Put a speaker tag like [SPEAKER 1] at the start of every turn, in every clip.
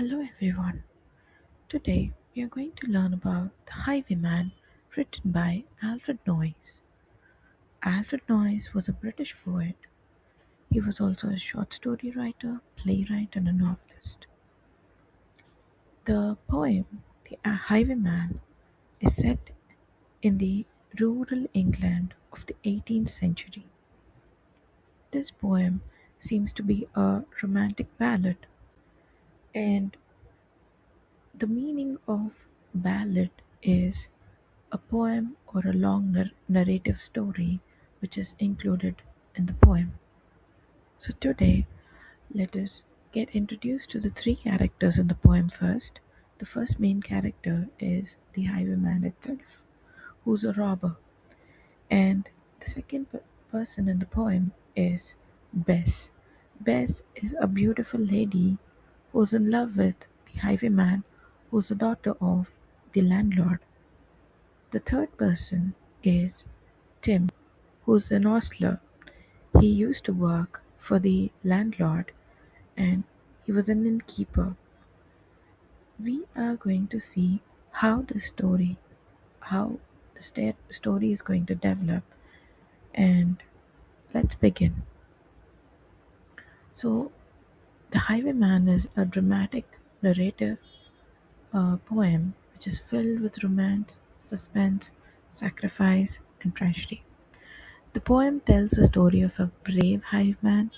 [SPEAKER 1] Hello everyone. Today we are going to learn about The Highwayman written by Alfred Noyes. Alfred Noyes was a British poet. He was also a short story writer, playwright and a novelist. The poem The Highwayman is set in the rural England of the 18th century. This poem seems to be a romantic ballad, and the meaning of ballad is a poem or a long narrative story which is included in the poem. So today, let us get introduced to the three characters in the poem first. The first main character is the highwayman itself, who's a robber, and the second person in the poem is Bess. Bess is a beautiful lady who's in love with the highwayman, who's a daughter of the landlord. The third person is Tim, who's an ostler. He used to work for the landlord and he was an innkeeper. We are going to see how the story is going to develop, and let's begin. So, The Highwayman is a dramatic narrative poem which is filled with romance, suspense, sacrifice, and tragedy. The poem tells the story of a brave hiveman,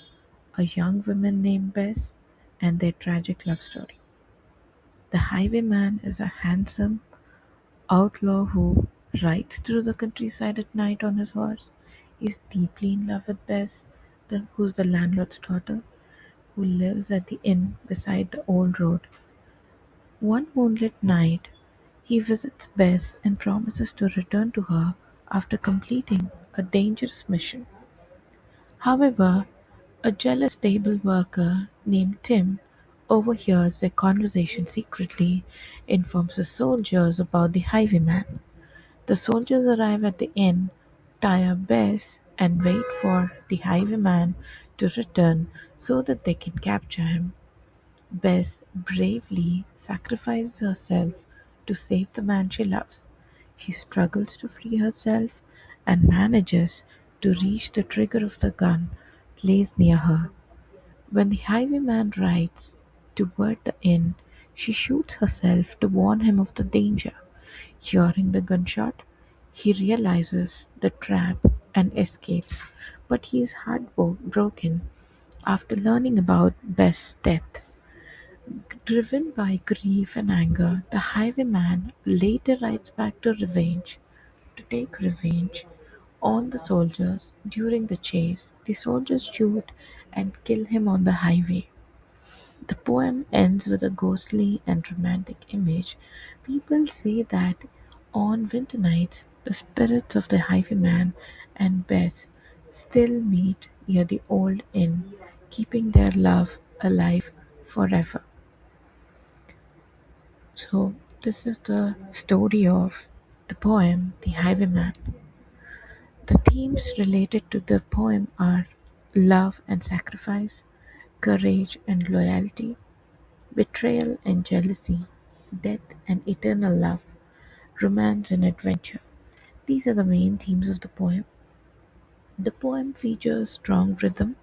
[SPEAKER 1] a young woman named Bess, and their tragic love story. The highwayman is a handsome outlaw who rides through the countryside at night on his horse. He's deeply in love with Bess, who's the landlord's daughter, who lives at the inn beside the old road. One moonlit night, he visits Bess and promises to return to her after completing a dangerous mission. However, a jealous stable worker named Tim overhears their conversation secretly, informs the soldiers about the highwayman. The soldiers arrive at the inn, tie up Bess, and wait for the highwayman to return so that they can capture him. Bess bravely sacrifices herself to save the man she loves. She struggles to free herself and manages to reach the trigger of the gun placed near her. When the highwayman rides toward the inn, she shoots herself to warn him of the danger. Hearing the gunshot, he realizes the trap and escapes, but he is heartbroken after learning about Bess's death. Driven by grief and anger, the highwayman later rides back to take revenge on the soldiers. During the chase, the soldiers shoot and kill him on the highway. The poem ends with a ghostly and romantic image. People say that on winter nights, the spirits of the highwayman and Bess still meet near the old inn, keeping their love alive forever. So, this is the story of the poem The Highwayman. The themes related to the poem are love and sacrifice, courage and loyalty, betrayal and jealousy, death and eternal love, romance and adventure. These are the main themes of the poem. The poem features strong rhythm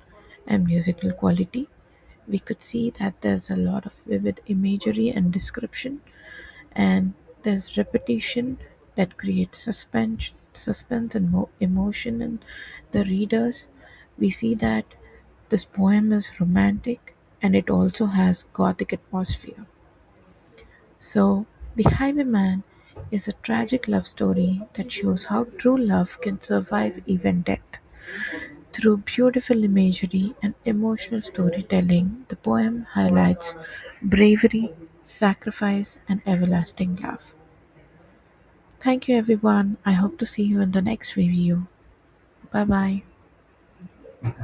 [SPEAKER 1] and musical quality. We could see that there's a lot of vivid imagery and description, and there's repetition that creates suspense and emotion in the readers. We see that this poem is romantic and it also has gothic atmosphere. So, The Highwayman is a tragic love story that shows how true love can survive even death. Through beautiful imagery and emotional storytelling, the poem highlights bravery, sacrifice, and everlasting love. Thank you, everyone. I hope to see you in the next review. Bye bye.